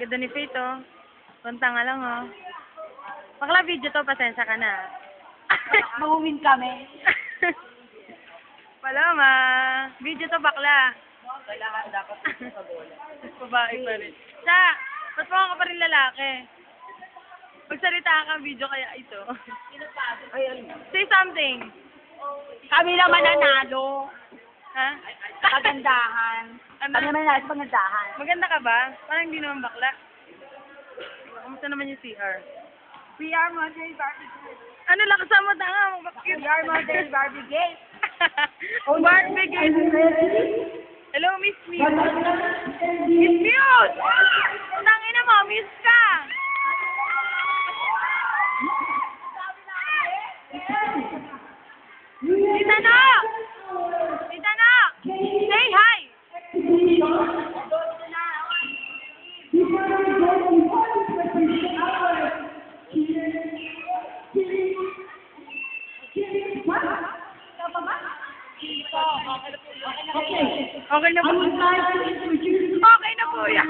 Ganda ni Faith, oh. Punta nga lang, oh. Bakla, video to, pasensya ka na. Mauwin kami. Paloma. Video to, bakla. Kailangan dapat sa bola. Babae pa rin. Sa, ba't mo ka pa rin lalaki? Magsalita ka, video kaya ito. Ayun. Say something. Kami naman nanalo. Ha? Pagandahan. Ano? Kami naman nanalo sa pagandahan. Maganda ka ba? Parang hindi naman bakla. Kamusta naman yung CR? PR Model Barbie Gate. Ano lang kasama tanga? PR Model Barbie Gate. Barbie Gate. Hello, Miss Muse. Miss Muse! Tangina mo, Miss ka! Tita No! Tita No! Say hi! Okay na po. Okay na po yan.